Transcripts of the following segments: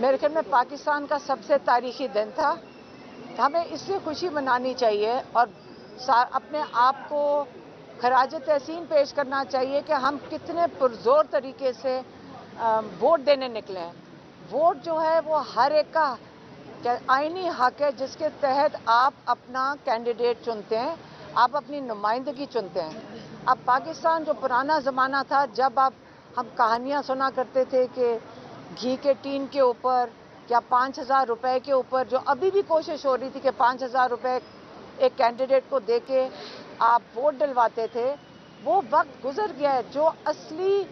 میرے خیال میں پاکستان کا سب سے تاریخی دن تھا. ہمیں اس لیے خوشی منانی چاہیے اور اپنے آپ کو خراج تحسین پیش کرنا چاہیے کہ ہم کتنے پرزور طریقے سے ووٹ دینے نکلے ہیں. ووٹ جو ہے وہ ہر ایک کا آئینی حق ہے جس کے تحت آپ اپنا کینڈیڈیٹ چنتے ہیں, آپ اپنی نمائندگی چنتے ہیں. اب پاکستان جو پرانا زمانہ تھا جب ہم کہانیاں سنا کرتے تھے کہ گھی کے ٹین کے اوپر یا 5,000 روپے کے اوپر, جو ابھی بھی کوشش ہو رہی تھی کہ 5,000 روپے ایک کینڈیڈیٹ کو دے کے آپ ووٹ ڈلواتے تھے, وہ وقت گزر گیا ہے. جو اصلی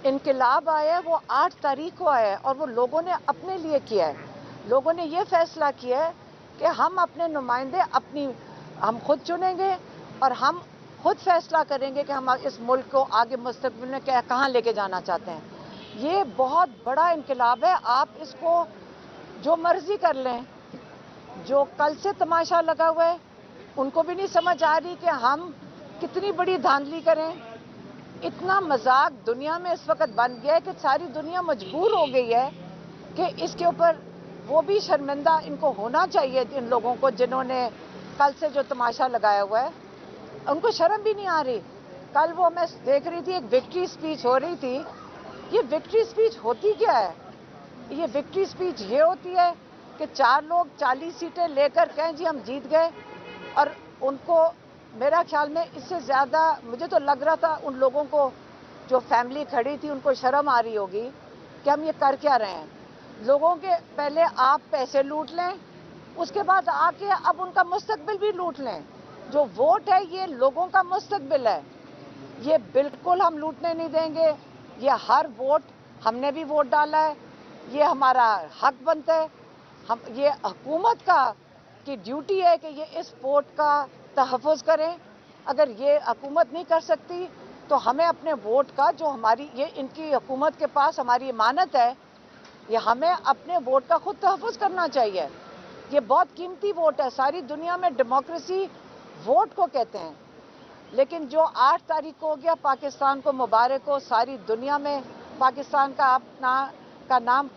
انقلاب آیا ہے وہ 8 تاریخ کو آیا ہے اور وہ لوگوں نے اپنے لیے کیا ہے. لوگوں نے یہ فیصلہ کیا ہے کہ ہم اپنے نمائندے ہم خود چنیں گے اور ہم خود فیصلہ کریں گے کہ ہم اس ملک کو آگے مستقبل میں کہاں لے کے جانا چاہتے ہیں. یہ بہت بڑا انقلاب ہے. آپ اس کو جو مرضی کر لیں. جو کل سے تماشا لگا ہوا ہے ان کو بھی نہیں سمجھ آ رہی کہ ہم کتنی بڑی دھاندلی کریں. اتنا مذاق دنیا میں اس وقت بن گیا ہے کہ ساری دنیا مجبور ہو گئی ہے کہ اس کے اوپر وہ بھی شرمندہ ان کو ہونا چاہیے. ان لوگوں کو جنہوں نے کل سے جو تماشا لگایا ہوا ہے ان کو شرم بھی نہیں آ رہی. کل وہ میں دیکھ رہی تھی ایک وکٹری اسپیچ ہو رہی تھی. یہ وکٹری اسپیچ ہوتی کیا ہے؟ یہ وکٹری اسپیچ یہ ہوتی ہے کہ 4 لوگ 40 سیٹیں لے کر کہیں جی ہم جیت گئے, اور ان کو میرا خیال میں اس سے زیادہ مجھے تو لگ رہا تھا ان لوگوں کو جو فیملی کھڑی تھی ان کو شرم آ رہی ہوگی کہ ہم یہ کر کیا رہے ہیں. لوگوں کے پہلے آپ پیسے لوٹ لیں, اس کے بعد آ کے اب ان کا مستقبل بھی لوٹ لیں. جو ووٹ ہے یہ لوگوں کا مستقبل ہے, یہ بالکل ہم لوٹنے نہیں دیں گے. یہ ہر ووٹ, ہم نے بھی ووٹ ڈالا ہے, یہ ہمارا حق بنتا ہے. یہ حکومت کی ڈیوٹی ہے کہ یہ اس ووٹ کا تحفظ کریں. اگر یہ حکومت نہیں کر سکتی تو ہمیں اپنے ووٹ کا جو یہ ان کی حکومت کے پاس ہماری امانت ہے, یہ ہمیں اپنے ووٹ کا خود تحفظ کرنا چاہیے. یہ بہت قیمتی ووٹ ہے. ساری دنیا میں ڈیموکریسی ووٹ کو کہتے ہیں. لیکن جو 8 تاریخ کو ہو گیا, پاکستان کو مبارک ہو. ساری دنیا میں پاکستان کا نام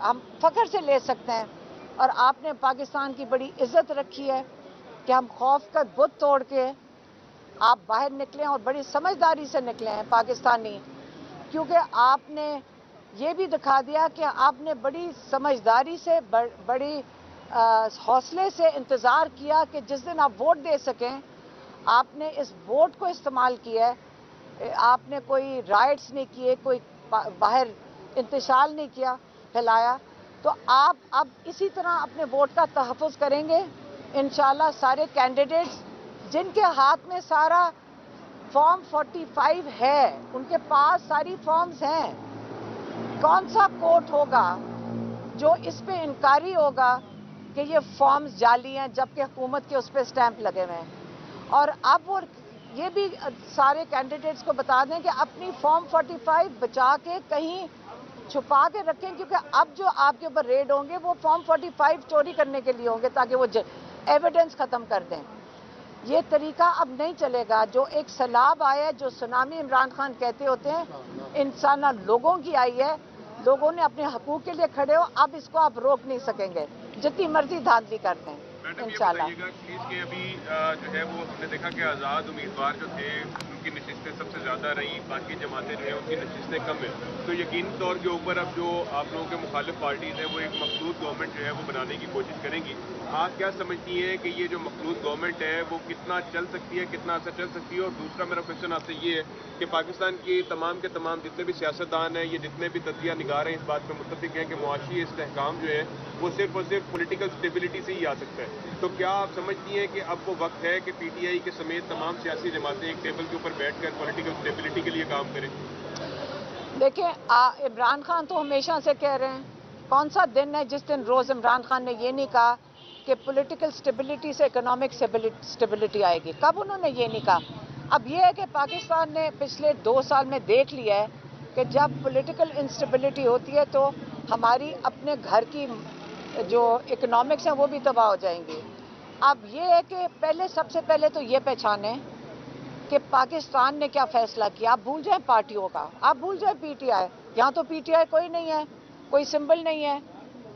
ہم فخر سے لے سکتے ہیں. اور آپ نے پاکستان کی بڑی عزت رکھی ہے کہ ہم خوف کا بت توڑ کے آپ باہر نکلے اور بڑی سمجھداری سے نکلے ہیں پاکستانی, کیونکہ آپ نے یہ بھی دکھا دیا کہ آپ نے بڑی سمجھداری سے بڑی حوصلے سے انتظار کیا کہ جس دن آپ ووٹ دے سکیں آپ نے اس ووٹ کو استعمال کیا ہے. آپ نے کوئی رائٹس نہیں کیے, کوئی باہر انتشال نہیں کیا, پھیلایا. تو آپ اب اسی طرح اپنے ووٹ کا تحفظ کریں گے انشاءاللہ. سارے کینڈیڈیٹس جن کے ہاتھ میں سارا فارم 45 ہے, ان کے پاس ساری فارمز ہیں, کون سا کورٹ ہوگا جو اس پہ انکاری ہوگا کہ یہ فارمز جعلی ہیں جبکہ حکومت کے اس پہ اسٹیمپ لگے ہوئے ہیں. اور اب وہ یہ بھی سارے کینڈیڈیٹس کو بتا دیں کہ اپنی فارم 45 بچا کے کہیں چھپا کے رکھیں, کیونکہ اب جو آپ کے اوپر ریڈ ہوں گے وہ فارم 45 چوری کرنے کے لیے ہوں گے تاکہ وہ ایویڈنس ختم کر دیں. یہ طریقہ اب نہیں چلے گا. جو ایک سیلاب آیا ہے, جو سونامی عمران خان کہتے ہوتے ہیں, انسان لوگوں کی آئی ہے. لوگوں نے اپنے حقوق کے لیے کھڑے ہو, اب اس کو آپ روک نہیں سکیں گے جتنی مرضی دھاندلی کرتے ہیں. انشاءاللہ کہ ابھی جو ہے وہ ہم نے دیکھا کہ آزاد امیدوار جو تھے ان کی نشستیں سب سے زیادہ رہیں, باقی جماعتیں جو ہیں ان کی نشستیں کم ہیں. تو یقینی طور کے اوپر اب جو آپ لوگوں کے مخالف پارٹیز ہیں وہ ایک مخلوط گورنمنٹ جو ہے وہ بنانے کی کوشش کریں گی. آپ کیا سمجھتی ہیں کہ یہ جو مخلوط گورنمنٹ ہے وہ کتنا چل سکتی ہے, کتنا عرصہ چل سکتی ہے؟ اور دوسرا میرا کوشچن آپ سے یہ ہے کہ پاکستان کی تمام کے تمام جتنے بھی سیاستدان ہیں, یہ جتنے بھی تجزیہ نگار ہیں, اس بات پہ متفق ہیں کہ معاشی استحکام جو ہے وہ صرف اور صرف پولیٹیکل اسٹیبلٹی سے ہی آ سکتا ہے. تو کیا آپ سمجھتی ہیں کہ اب وہ وقت ہے کہ پی ٹی آئی کے سمیت تمام سیاسی جماعتیں ایک ٹیبل کے اوپر بیٹھ کر پولیٹیکل اسٹیبلٹی کے لیے کام کریں؟ دیکھیں, عمران خان تو ہمیشہ سے کہہ رہے ہیں, کون سا دن ہے جس دن روز عمران خان نے یہ نہیں کہا کہ پولیٹیکل اسٹیبلٹی سے اکنامک اسٹیبلٹی آئے گی؟ کب انہوں نے یہ نہیں کہا؟ اب یہ ہے کہ پاکستان نے پچھلے 2 سال میں دیکھ لیا ہے کہ جب پولیٹیکل انسٹیبلٹی ہوتی ہے تو ہماری اپنے گھر کی جو اکنامکس ہیں وہ بھی تباہ ہو جائیں گی. اب یہ ہے کہ سب سے پہلے تو یہ پہچانیں کہ پاکستان نے کیا فیصلہ کیا. آپ بھول جائیں پارٹیوں کا, آپ بھول جائیں پی ٹی آئی. یہاں تو پی ٹی آئی کوئی نہیں ہے, کوئی سمبل نہیں ہے.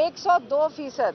102%।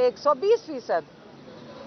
120%।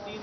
3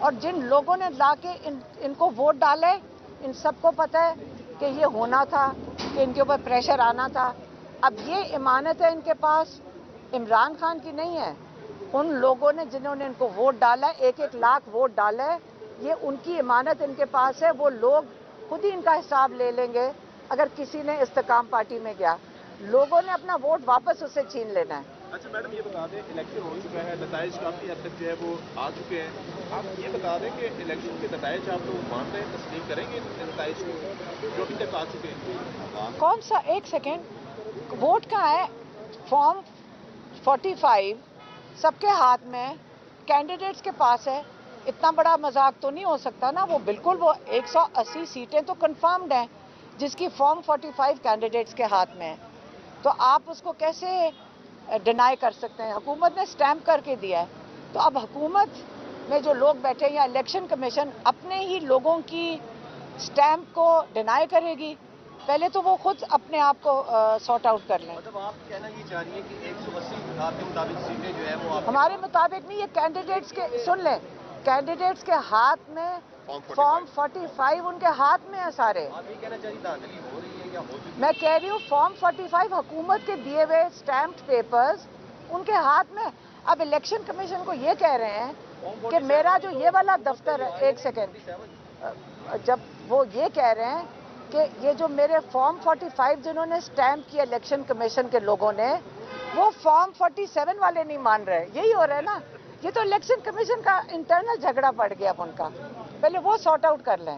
اور جن لوگوں نے لا کے ان کو ووٹ ڈالے، ان سب کو پتہ ہے کہ یہ ہونا تھا، کہ ان کے اوپر پریشر آنا تھا. اب یہ امانت ہے ان کے پاس، عمران خان کی نہیں ہے. ان لوگوں نے جنہوں نے ان کو ووٹ ڈالا، 1,00,000 ووٹ ڈالا ہے، یہ ان کی امانت ان کے پاس ہے. وہ لوگ خود ہی ان کا حساب لے لیں گے اگر کسی نے استحکام پارٹی میں گیا. لوگوں نے اپنا ووٹ واپس اس سے چھین لینا ہے. اچھا میڈم یہ بتا دیں الیکشن ہو چکا ہے، نتائج کافی حد تک جو ہے وہ آ چکے ہیں. آپ یہ بتا دیں کہ الیکشن کے نتائج آپ لوگ مان رہے ہیں، تسلیم کریں گے ان نتائج کو جو ابھی تک آ چکے ہیں؟ کون سا؟ ایک سیکنڈ، ووٹ کہاں ہے؟ فارم 45 سب کے ہاتھ میں، کینڈیڈیٹس کے پاس ہے. اتنا بڑا مذاق تو نہیں ہو سکتا نا. وہ بالکل وہ 180 سیٹیں تو کنفرمڈ ہیں جس کی فارم 45 کینڈیڈیٹس کے ہاتھ میں ہے. تو آپ اس کو کیسے ڈینائی کر سکتے ہیں؟ حکومت نے سٹیمپ کر کے دیا ہے. تو اب حکومت میں جو لوگ بیٹھے ہیں یا الیکشن کمیشن اپنے ہی لوگوں کی سٹیمپ کو ڈینائی کرے گی؟ پہلے تو وہ خود اپنے آپ کو سارٹ آؤٹ کر لیں. مطلب آپ کہنا یہ چاہ رہی ہیں کہ 180 آپ کے مطابق سیٹیں جو ہے وہ آپ ہمارے مطابق نہیں، یہ کینڈیڈیٹس کے، سن لیں، کینڈیڈیٹس کے ہاتھ میں فارم 45 ان کے ہاتھ میں ہے سارے. آپ یہ کہنا چاہیے دھاندلی ہو رہی ہے یا ہو چکی ہے؟ میں کہہ رہی ہوں فارم 45 حکومت کے دیے ہوئے اسٹیمپڈ پیپرز ان کے ہاتھ میں. اب الیکشن کمیشن کو یہ کہہ رہے ہیں کہ میرا جو یہ والا دفتر ہے، ایک سیکنڈ، جب وہ یہ کہہ رہے ہیں کہ یہ جو میرے فارم 45 جنہوں نے اسٹیمپ کیا الیکشن کمیشن کے لوگوں نے، وہ فارم 47 والے نہیں مان رہے. یہی ہو رہا ہے نا. یہ تو الیکشن کمیشن کا انٹرنل جھگڑا پڑ گیا اب ان کا. پہلے وہ سارٹ آؤٹ کر لیں.